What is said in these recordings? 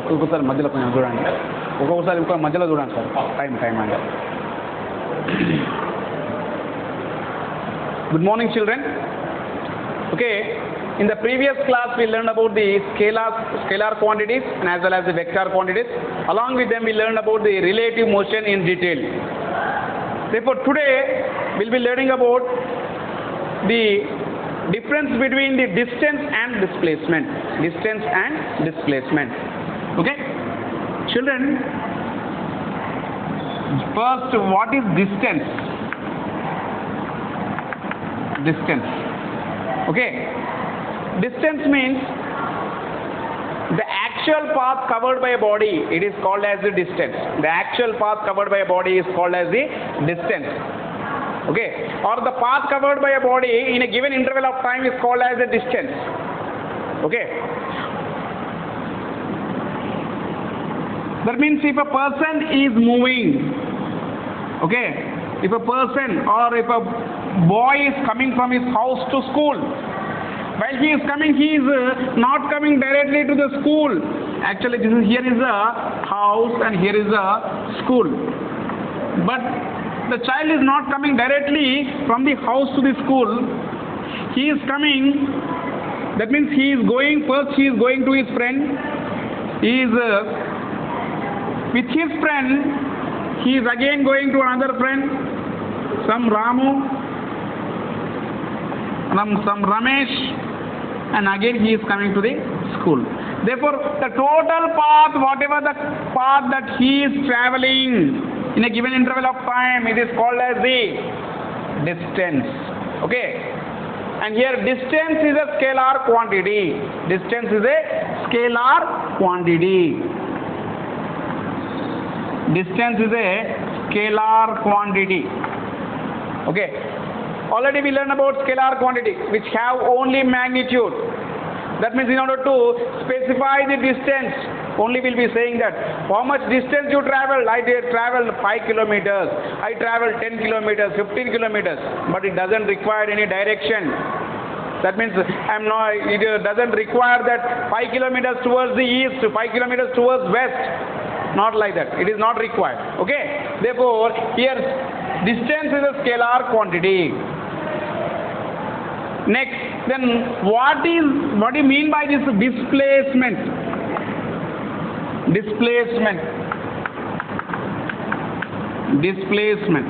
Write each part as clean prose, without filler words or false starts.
ఒక్కొక్కసారి మధ్యలో కొంచెం చూడండి, ఒక్కొక్కసారి ఇంకో మధ్యలో చూడండి సార్. టైం అంటే. Good morning, children. Okay, in the previous class we learned about the scalar quantities and as well as the vector quantities. Along with them we learned about the relative motion in detail. Therefore today we'll be learning about the difference between the distance and displacement. Distance and displacement. Okay, children, first, what is distance? Distance. Okay, distance means the actual path covered by a body. It is called as the distance. The actual path covered by a body is called as the distance. Okay, or the path covered by a body in a given interval of time is called as the distance. Okay, that means if a person is moving, okay, if a person or if a boy is coming from his house to school, while he is coming, he is not coming directly to the school. Actually, here is a house and here is a school, but the child is not coming directly from the house to the school. He is coming, that means he is going to his friend. He is with his friend, he is again going to another friend, some Ramu, some Ramesh, and again he is coming to the school. Therefore, the total path, whatever the path that he is traveling in a given interval of time, it is called as the distance. Okay, and here distance is a scalar quantity. Distance is a scalar quantity. Distance is a scalar quantity. Okay, already we learned about scalar quantity which have only magnitude. That means in order to specify the distance, only we'll be saying that how much distance you traveled. I did travel 5 kilometers, I traveled 10 kilometers, 15 kilometers, but it doesn't require any direction. That means it doesn't require that 5 kilometers towards the east, 5 kilometers towards west. Not like that. It is not required. Okay. Therefore, here distance is a scalar quantity. Next, then what do you mean by this displacement? Displacement. Displacement.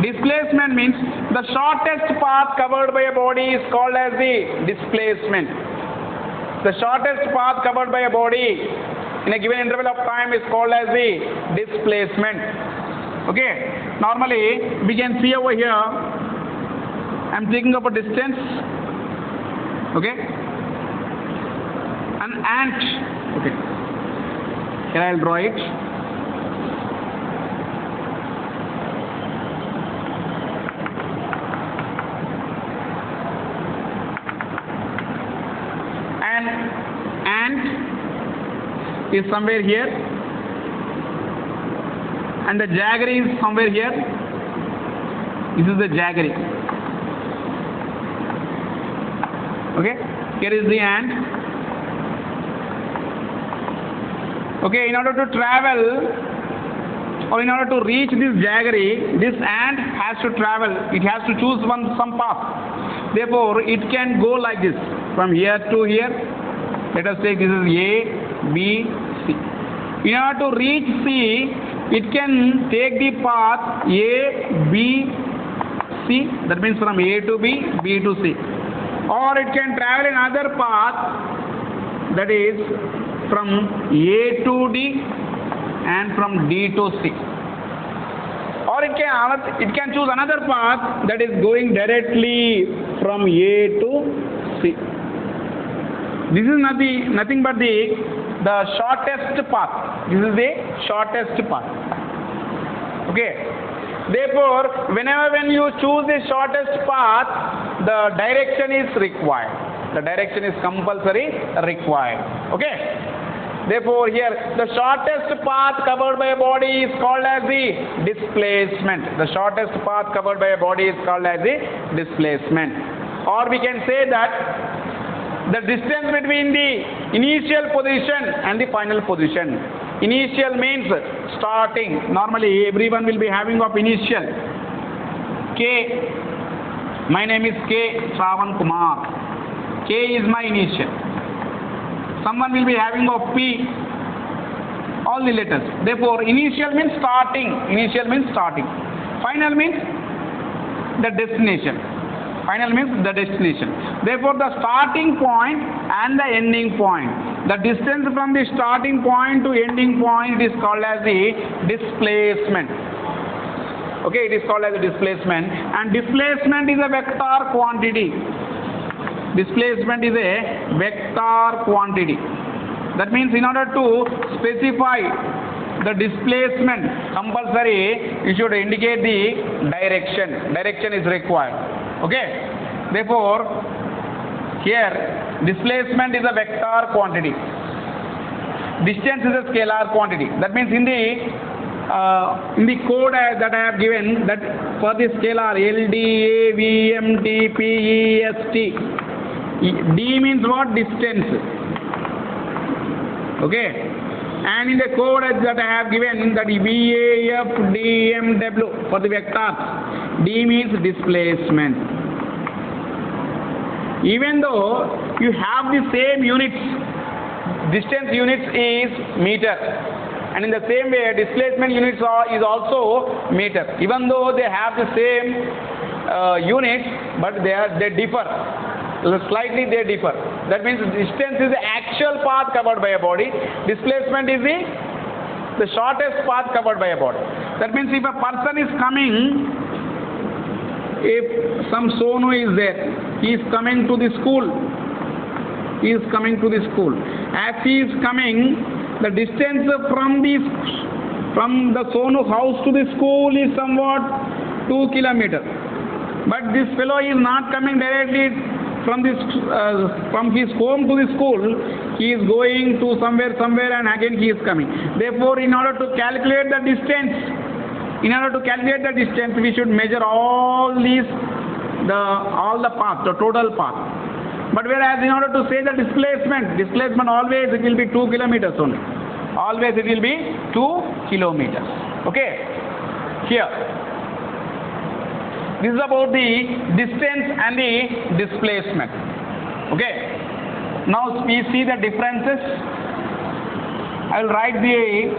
Displacement means the shortest path covered by a body is called as the displacement. The shortest path covered by a body in a given interval of time is called as the displacement. Okay, normally we can see over here, I am taking up a distance. Okay, an ant. Okay, here I will draw it. An ant is somewhere here and the jaggery is somewhere here. This is the jaggery. Okay, here is the ant. Okay, in order to travel or in order to reach this jaggery, this ant has to travel. It has to choose some path. Therefore, it can go like this from here to here. Let us take this is A, B, C. In order to reach C, it can take the path A, B, C. That means from A to B, B to C. Or it can travel another path, that is from A to D and from D to C. Or it can choose another path that is going directly from A to C. This is nothing but the shortest path. This is the shortest path. Okay. Therefore, when you choose the shortest path, the direction is required. The direction is compulsory required. Okay. Therefore, here the shortest path covered by a body is called as the displacement. The shortest path covered by a body is called as the displacement. Or we can say that the distance between the Initial position and the final position. Initial means starting. Normally everyone will be having of initial. K. My name is K. Shravan Kumar. K is my initial. Someone will be having of P. All the letters. Therefore, initial means starting. Initial means starting. Final means the destination. Final means the destination. Therefore, the starting point and the ending point. The distance from the starting point to ending point is called as the displacement. Okay, it is called as a displacement. And displacement is a vector quantity. Displacement is a vector quantity. That means in order to specify the displacement, compulsory you should indicate the direction. Direction is required. Okay. Therefore, here displacement is a vector quantity. Distance is a scalar quantity. That means in the code that I have given, that for the scalar L, D, A, V, M, T, P, E, S, T. D means what? Distance. Okay, and in the code that I have given, that V, A, F, D, M, W for the vectors, D means displacement. Even though you have the same units, distance units is meter, and in the same way displacement units is also meter. Even though they have the same units, but they differ. Slightly they differ. That means distance is the actual path covered by a body. Displacement is the shortest path covered by a body. That means if a person is coming, if some Sonu is there, he is coming to the school. He is coming to the school. As he is coming, the distance from the Sonu house to the school is somewhat 2 kilometers. But this fellow is not coming directly from his home to the school. He is going to somewhere, and again he is coming. Therefore, in order to calculate the distance, we should measure all the path, the total path. But whereas in order to say the displacement always it will be 2 kilometers only. Always it will be 2 kilometers. Okay. Here. This is about the distance and the displacement. Okay. Now we see the differences. I will write the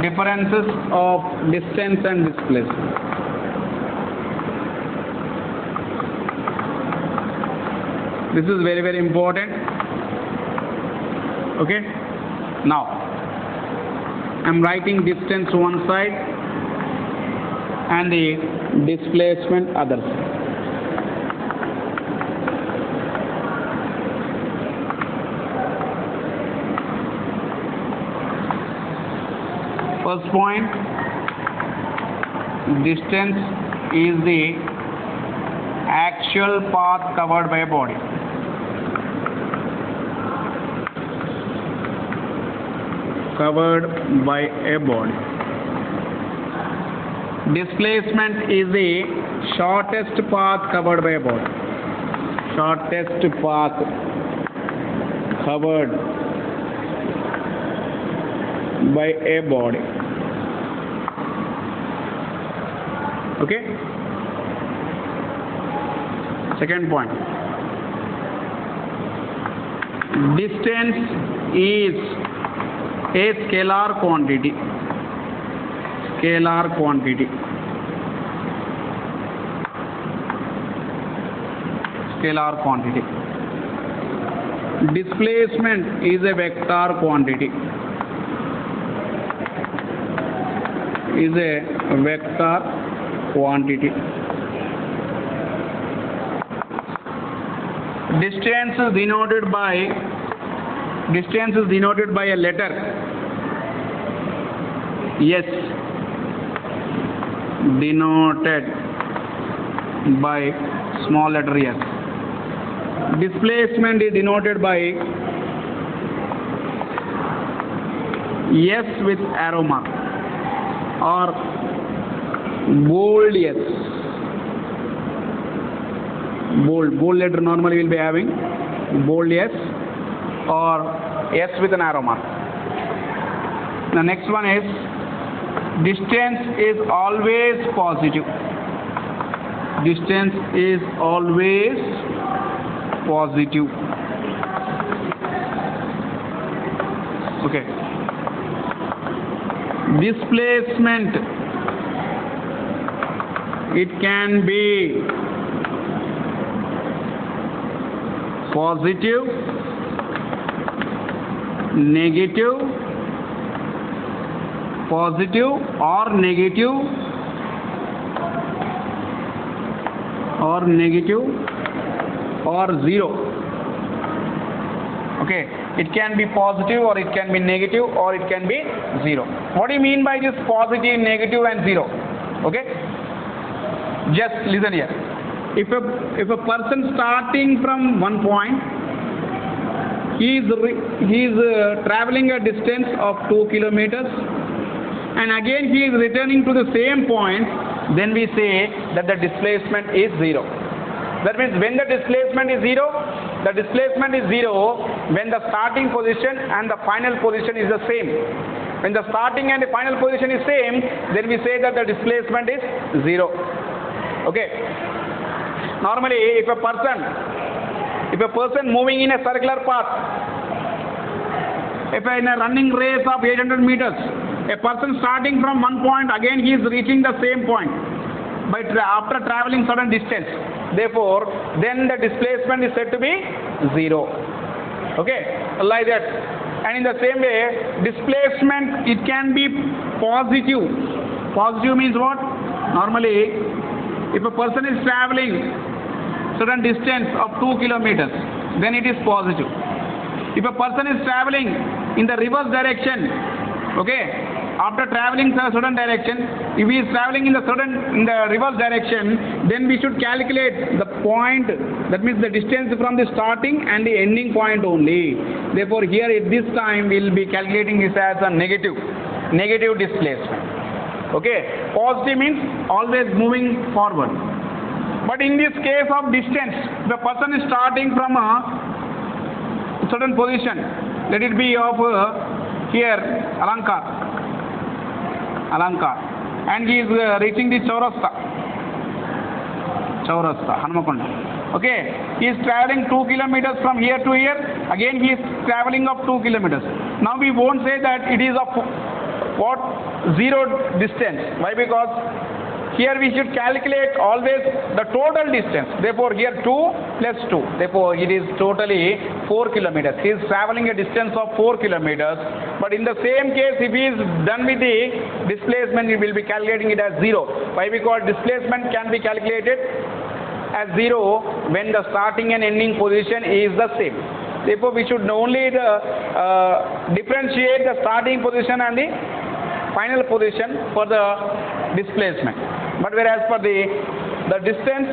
differences of distance and displacement. This is very, very important. Okay. Now, I am writing distance one side and the displacement other side. First point, distance is the actual path covered by a body. Covered by a body. Displacement is the shortest path covered by a body. Shortest path covered by a body. Okay. Second point. Distance is a scalar quantity. Scalar quantity. Scalar quantity. Displacement is a vector quantity. Is a vector quantity. Distance is denoted by a letter S, denoted by small letter S. Displacement is denoted by S with arrow mark. or bold S. Bold letter normally will be having bold S or S with an arrow mark. The next one is distance is always positive. Distance is always positive. Okay. Displacement, it can be positive, negative, positive or negative, or zero. Okay, it can be positive or it can be negative or it can be zero. What do you mean by this positive, negative and zero? Okay, just listen here. If a person starting from one point, he is traveling a distance of 2 kilometers, and again he is returning to the same point, then we say that the displacement is zero. That means when the displacement is zero, the displacement is zero when the starting position and the final position is the same. When the starting and the final position is same, then we say that the displacement is zero. Okay. Normally, if a person moving in a circular path, if in a running race of 800 meters, a person starting from one point, again he is reaching the same point after traveling certain distance. Therefore, then the displacement is said to be zero. Okay, like that. And in the same way, displacement, it can be positive. Positive means what? Normally, if a person is traveling certain distance of 2 kilometers, then it is positive. If a person is traveling in the reverse direction, okay, after traveling a certain direction, if he is traveling in the reverse direction, then we should calculate the point, that means the distance from the starting and the ending point only. Therefore, here at this time we will be calculating this as a negative displacement. Okay, positive means always moving forward. But in this case of distance, the person is starting from a certain position. Let it be of here Alankar, and he is reaching the Chaurasta, Hanmakonda. Okay, he is traveling 2 kilometers from here to here. Again, he is traveling of 2 kilometers. Now we won't say that it is of what? Zero distance. Why? Because here we should calculate always the total distance. Therefore, here 2 plus 2. Therefore, it is totally 4 kilometers. He is traveling a distance of 4 kilometers. But in the same case, if he is done with the displacement, we will be calculating it as 0. Why? Because displacement can be calculated as 0 when the starting and ending position is the same. Therefore, we should only differentiate the starting position and the final position for the displacement. But whereas for the distance,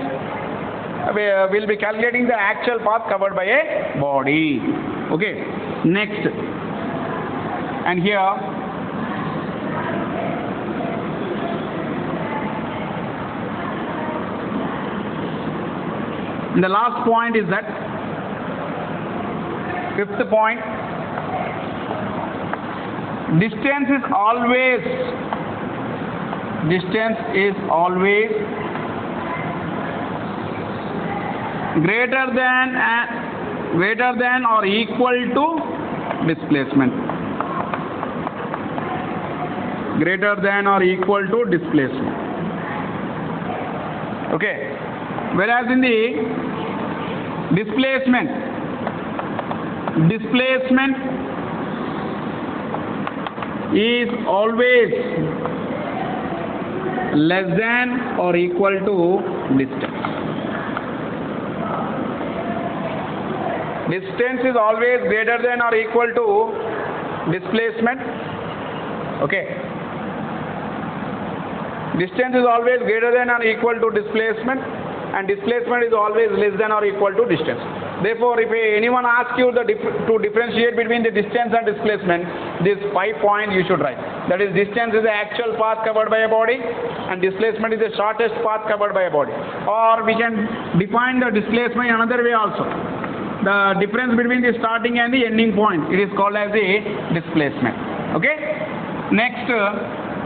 we will be calculating the actual path covered by a body. Okay, next. And here the last point is that, fifth point, distance is always greater than or equal to displacement. Greater than or equal to displacement. Okay. Whereas in the displacement is always less than or equal to distance. Distance is always greater than or equal to displacement. Okay. Distance is always greater than or equal to displacement, and displacement is always less than or equal to distance. Therefore, if anyone asks you to differentiate between the distance and displacement, these 5 points you should write. That is, distance is the actual path covered by a body and displacement is the shortest path covered by a body. Or we can define the displacement in another way also. The difference between the starting and the ending point, it is called as the displacement. Okay? Next,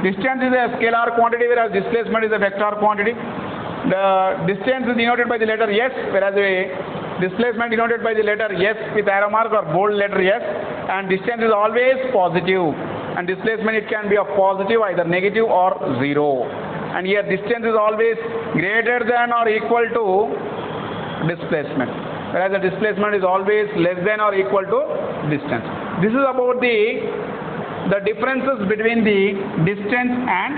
distance is a scalar quantity, whereas displacement is a vector quantity. The distance is denoted by the letter S, whereas the displacement denoted by the letter S with arrow mark or bold letter S, and distance is always positive, and displacement it can be of positive, either negative or 0. And here distance is always greater than or equal to displacement, whereas the displacement is always less than or equal to distance. This is about the differences between the distance and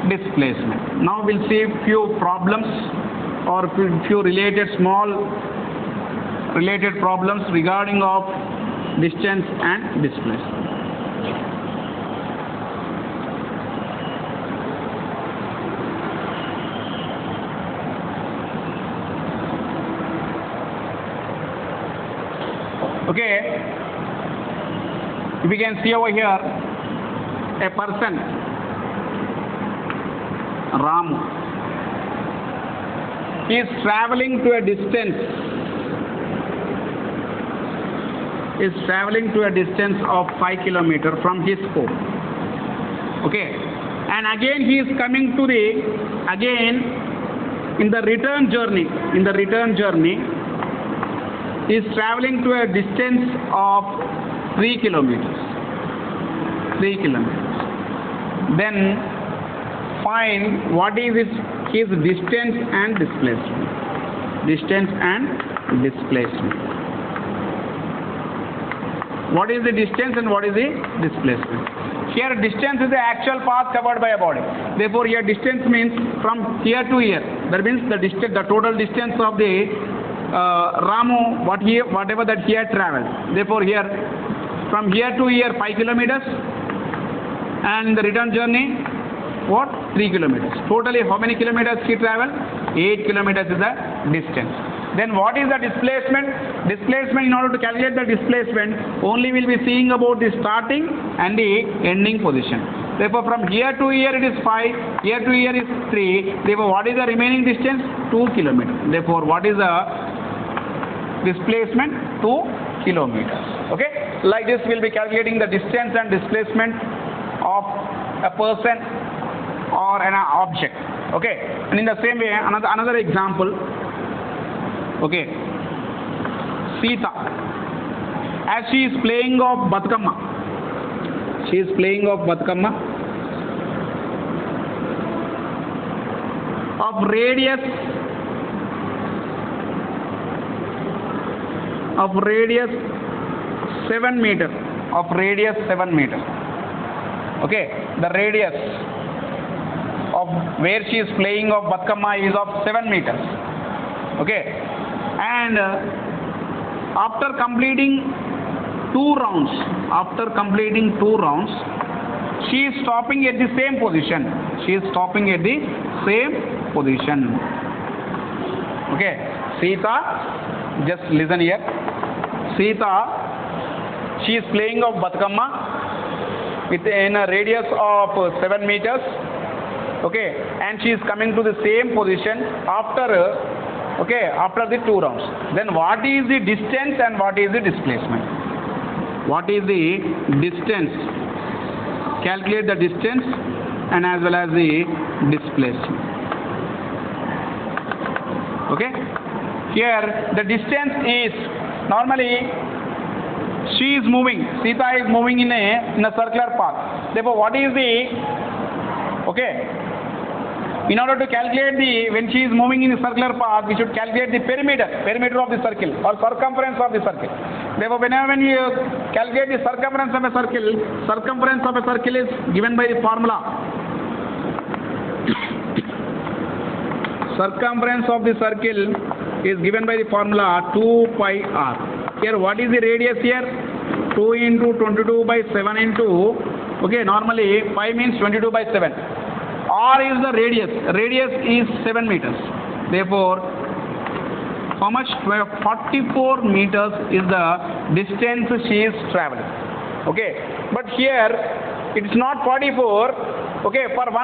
displacement. Now we'll see few problems or few small related problems regarding of distance and displacement. Okay, we can see over here a person, Ramu. He is traveling to a distance. Of 5 kilometers from his home. Okay, and again he is coming to in the return journey. He is traveling to a distance of 3 kilometers. Then find what is his distance and displacement. What is the distance and what is the displacement? Here distance is the actual path covered by a body. Therefore here distance means from here to here. That means the total distance of the Ramu, whatever that he had traveled. Therefore here from here to here 5 kilometers, and in the return journey what? 3 kilometers. Totally how many kilometers he traveled? 8 kilometers is the distance. Then what is the displacement? Displacement, in order to calculate the displacement, only will be seeing about the starting and the ending position. Therefore from here to here it is 5, here to here is 3. Therefore what is the remaining distance? 2 kilometers. Therefore what is the displacement? 2 kilometers. Okay? Like this we will be calculating the distance and displacement of a person or an object. Okay? And in the same way, another example. Okay, Sita, as she is playing of Batkamma, of radius 7 meter, okay, the radius of where she is playing of Batkamma is of 7 meters. Okay, and after completing 2 rounds, she is stopping at the same position. Okay, Sita, just listen here. Sita, she is playing of Batkamma in a radius of 7 meters. Okay, and she is coming to the same position after the 2 rounds. Then what is the distance and what is the displacement? What is the distance? Calculate the distance and as well as the displacement. Okay? Here the distance is, normally she is moving, Sita is moving in a circular path. Therefore what is the, in order to calculate when she is moving in a circular path, we should calculate the perimeter of the circle or circumference of the circle. Therefore, when you calculate the circumference of a circle is given by the formula. Circumference of the circle is given by the formula 2 pi r. Here, what is the radius here? 2 into 22 by 7 into, normally pi means 22 by 7. R is the radius. Radius is 7 meters. Therefore, how much? 44 meters is the distance she is traveling. Okay. But here, It's not 44. Okay, for one